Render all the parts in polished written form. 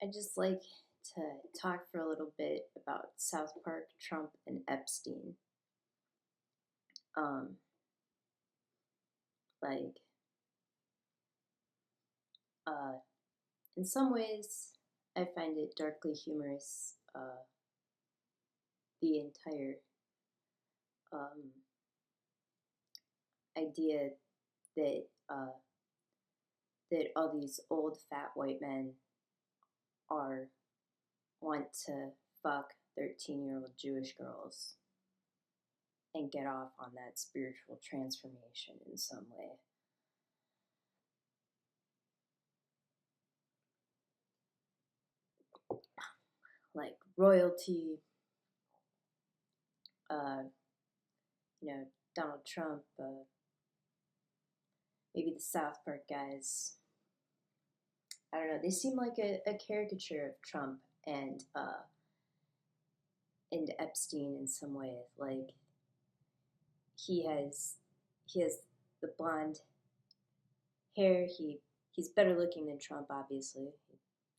I just like to talk for a little bit about South Park, Trump, and Epstein. Um, like, uh, in some ways, I find it darkly humorous. The entire um, idea that that all these old fat white men are want to fuck 13-year-old Jewish girls and get off on that spiritual transformation in some way. Like royalty, uh, Donald Trump, maybe the South Park guys. I don't know. They seem like a caricature of Trump and Epstein in some way. Like he has the blonde hair. He's better looking than Trump, obviously.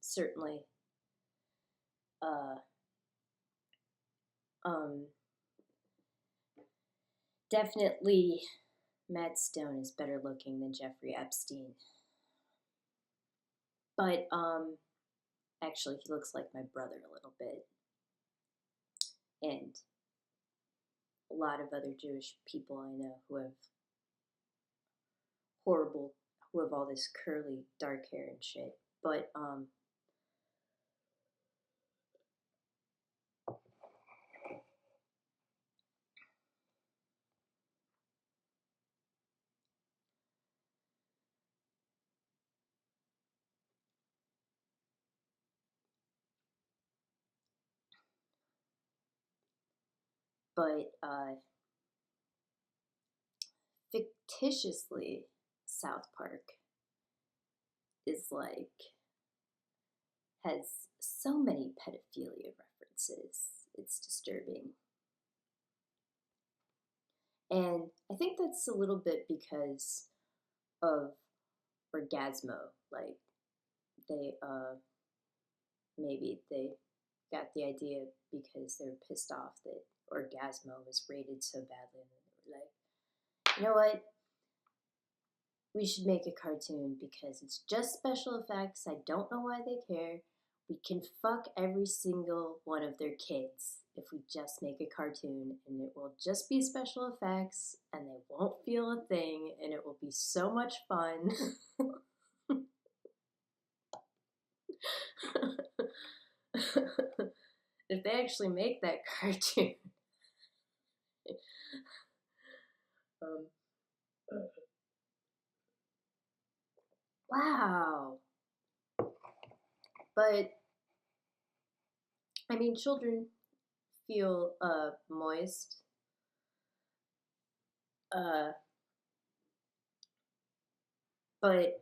Certainly. Uh, um, Definitely, Matt Stone is better looking than Jeffrey Epstein. But actually, he looks like my brother a little bit, and a lot of other Jewish people I know horrible, who have all this curly dark hair and shit. But fictitiously, South Park is like has so many pedophilia references. It's disturbing. And I think that's a little bit because of Orgasmo. Like they maybe they got the idea because they were pissed off that Orgasmo was rated so badly, and they were like, you know what? We should make a cartoon because it's just special effects. I don't know why they care. We can fuck every single one of their kids if we just make a cartoon, and it will just be special effects and they won't feel a thing, and it will be so much fun. If they actually make that cartoon. um, wow. But I mean, children feel moist. Uh, but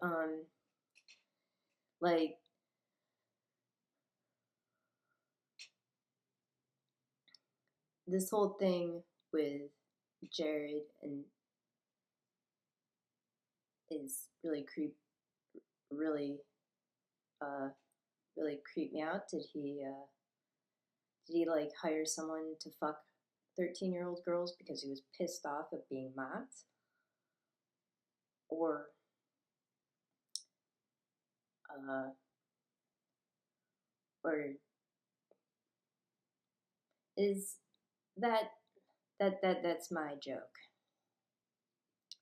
like this whole thing with Jared and is really uh really creep me out. Did he like hire someone to fuck 13-year-old girls because he was pissed off at being mocked? Or uh or is that that's my joke?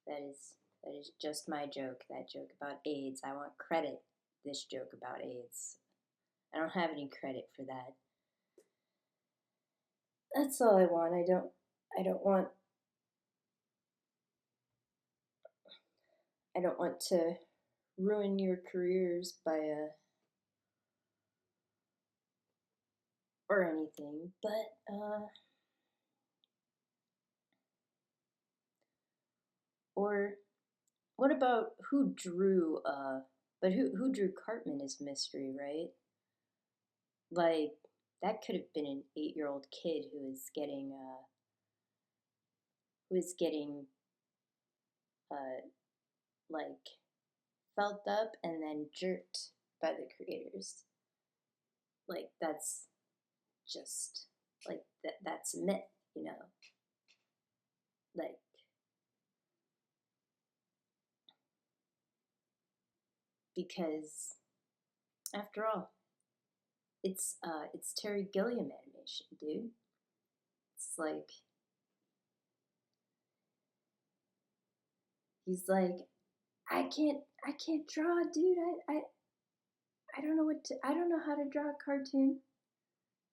That is just my joke. That joke about AIDS. I want credit. This joke about AIDS. I don't have any credit for that. That's all I want. I don't want I don't want to ruin your careers by or anything. But or what about who drew but who drew Cartman is mystery, right? Like that could have been an 8-year-old kid who is getting uh like felt up and then jerked by the creators. like that's just like that's a myth, you know. Like because after all, it's Terry Gilliam animation, dude. It's like he's like, I can't draw, dude. I don't know I don't know how to draw a cartoon.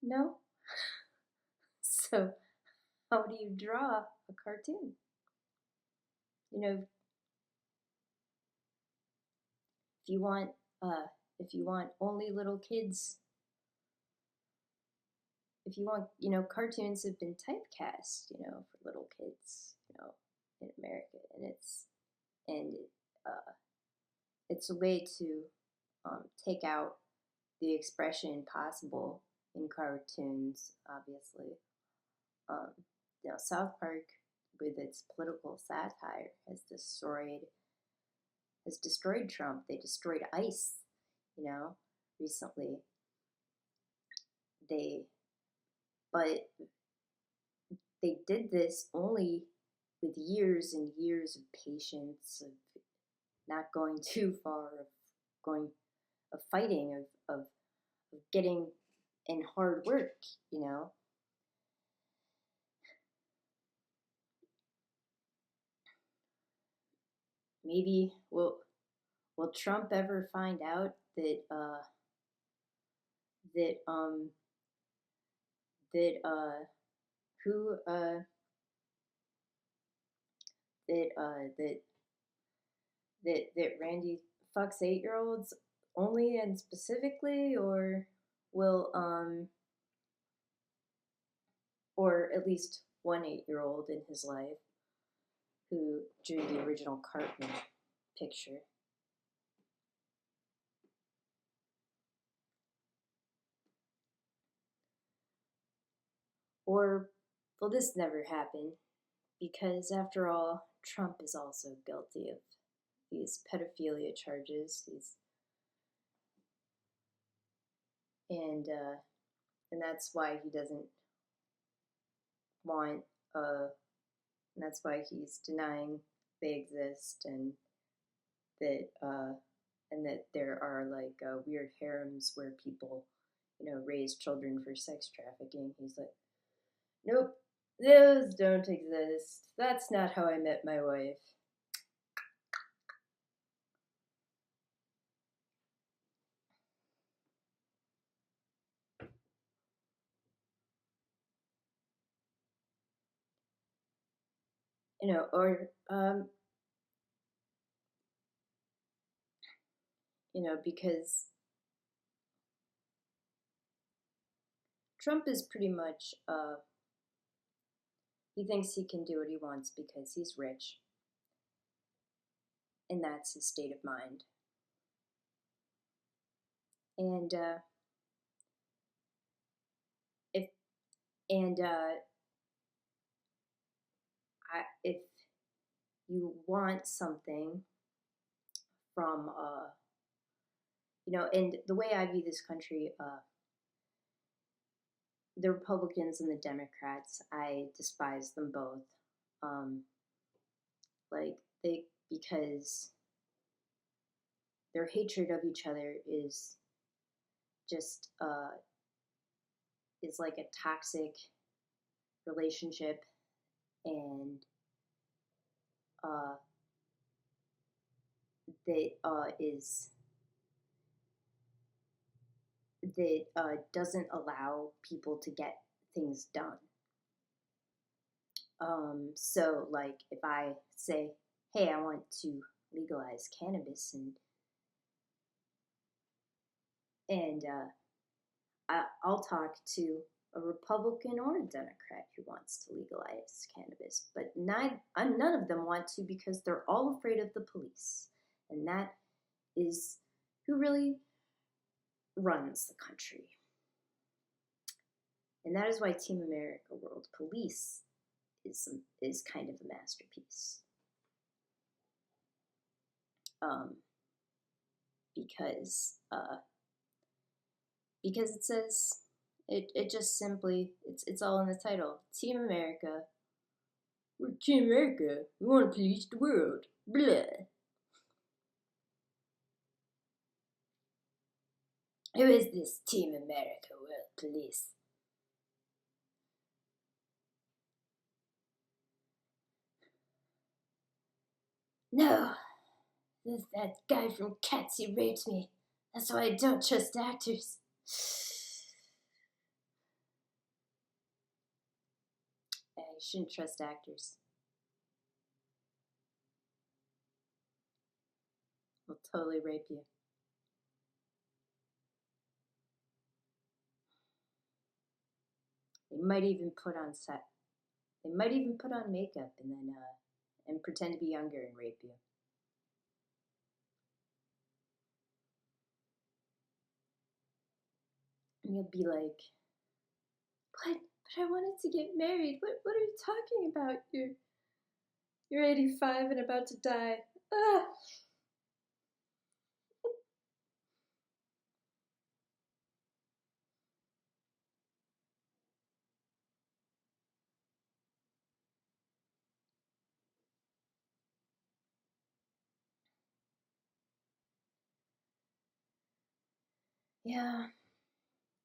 No. So how do you draw a cartoon? You know, if you want uh if you want only little kids, if you want, you know, cartoons have been typecast, you know, for little kids, you know, in America, and and it, uh, it's a way to take out the expression possible in cartoons. Obviously, um, you know, South Park, with its political satire, has destroyed Trump. They destroyed ICE, you know, recently. They but they did this only with years and years of patience, of not going too far, of going of fighting, of getting in hard work, you know. Maybe will Trump ever find out that that who that that Randy fucks 8-year-olds only and specifically, will or at least one 8-year-old in his life who drew the original Cartman picture. Or will this never happen? Because after all, Trump is also guilty of these pedophilia charges. And uh, and that's why he doesn't want and that's why he's denying they exist, that uh, and that there are like weird harems where people, you know, raise children for sex trafficking. He's like, nope, those don't exist. That's not how I met my wife. You know, or you know, because Trump is pretty much he thinks he can do what he wants because he's rich, and that's his state of mind. And if and if you want something from you know, and the way I view this country, the Republicans and the Democrats, I despise them both. Um, like they because their hatred of each other just is like a toxic relationship, and uh, that is that doesn't allow people to get things done. So, like, if I say, "Hey, I want to legalize cannabis," and I'll talk to a Republican or a Democrat who wants to legalize cannabis, but none of them want to because they're all afraid of the police, and that is who really runs the country. And that is why Team America World Police is kind of a masterpiece. Um, because because it says it just simply it's all in the title. Team America. We're Team America. We want to police the world. Blah. Who is this Team America World Police? No, that guy from Cats, he raped me. That's why I don't trust actors. Yeah, you shouldn't trust actors. They'll totally rape you. They might even put on set. They might even put on makeup and then and pretend to be younger and rape you. And you'll be like, but I wanted to get married. What are you talking about? You're 85 and about to die. Ah. Yeah,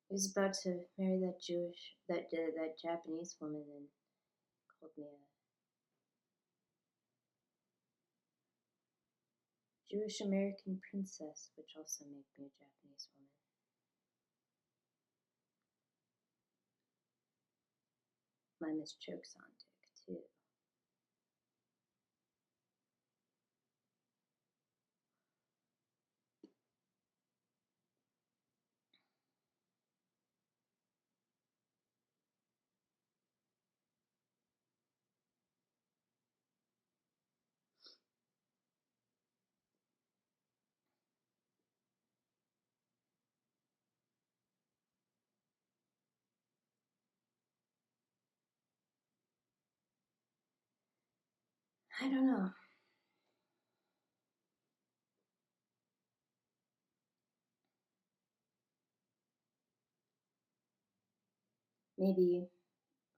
he was about to marry that Japanese woman and called me a Jewish American princess, which also made me a Japanese woman. My Miss Chokes on Dick, too. I don't know. Maybe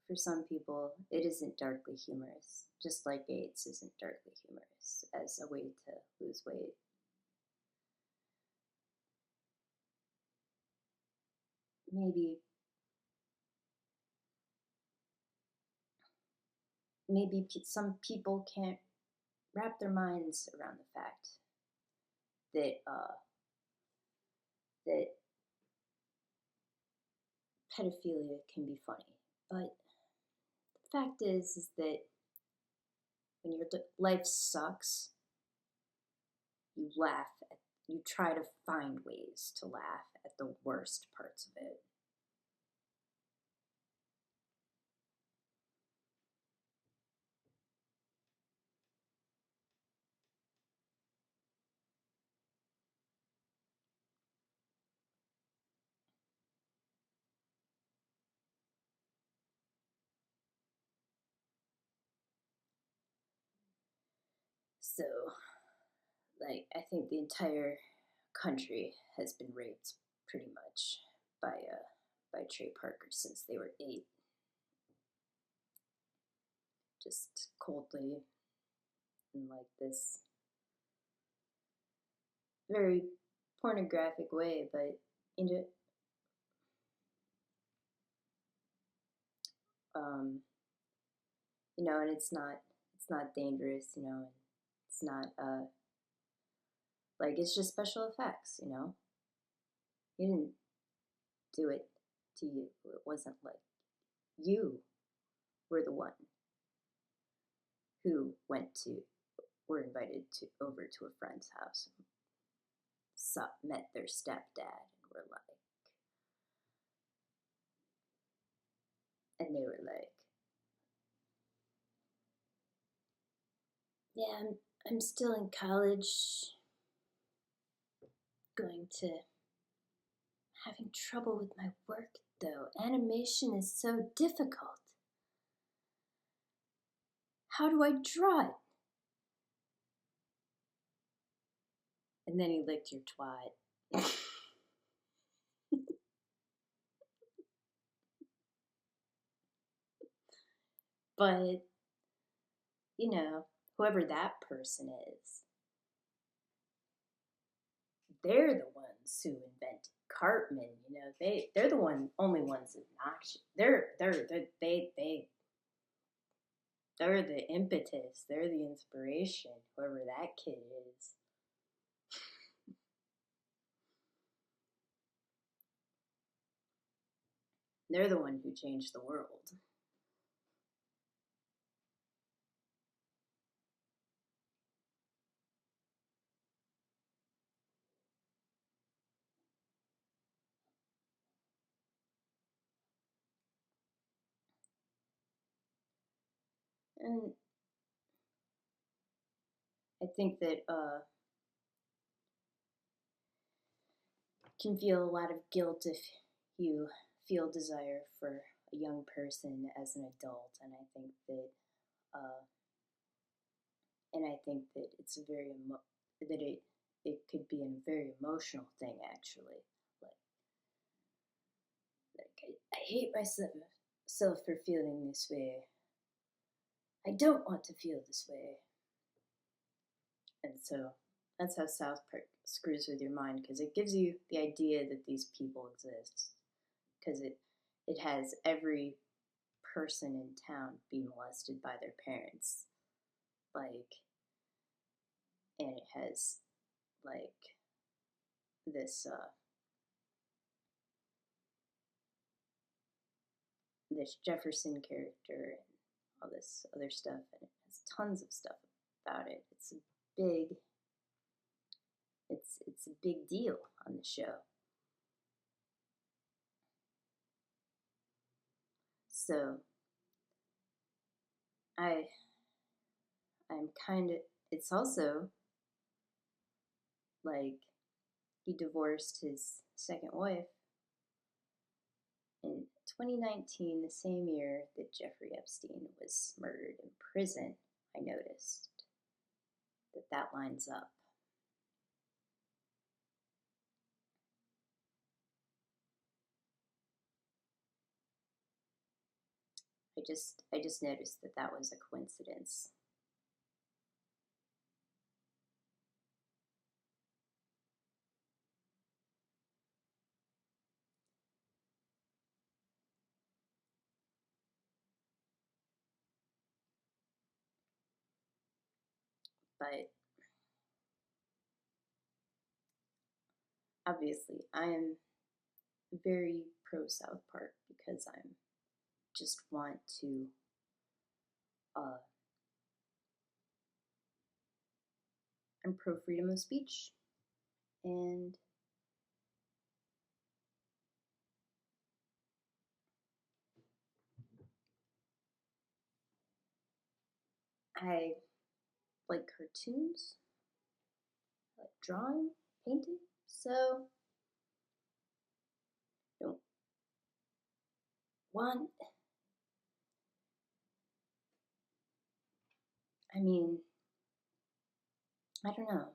for some people it isn't darkly humorous, just like AIDS isn't darkly humorous as a way to lose weight. Maybe some people can't wrap their minds around the fact that that pedophilia can be funny. But the fact is that when your life sucks, you laugh at, you try to find ways to laugh at the worst parts of it. So, like, I think the entire country has been raped pretty much by Trey Parker since they were 8. Just coldly in like this very pornographic way, but into um, and it's not dangerous, it's not like it's just special effects, He didn't do it to you. It wasn't like you were the one who were invited to over to a friend's house and met their stepdad and they were like, yeah, I'm still in college, going to having trouble with my work though. Animation is so difficult. How do I draw it? And then he licked your twat. But, you know, whoever that person is, they're the ones who invented Cartman. You know, they're the only ones obnoxious. They're the impetus. They're the inspiration. Whoever that kid is. They're the one who changed the world. And I think that can feel a lot of guilt if you feel desire for a young person as an adult, and I think that uh, it's a that it could be a very emotional thing actually. Like I hate myself for feeling this way. I don't want to feel this way, and so that's how South Park screws with your mind because it gives you the idea that these people exist because it has every person in town be molested by their parents, like, and it has like this Jefferson character and all this other stuff, and it has tons of stuff about it. Big it's a big deal on the show. So I I'm kind of it's also like he divorced his second wife in 2019, the same year that Jeffrey Epstein was murdered in prison. I noticed that lines up. I just noticed that was a coincidence. But obviously, I am very pro South Park because I'm just want to uh, I'm pro freedom of speech, and I like cartoons, I like drawing, painting. So don't want. I mean, I don't know.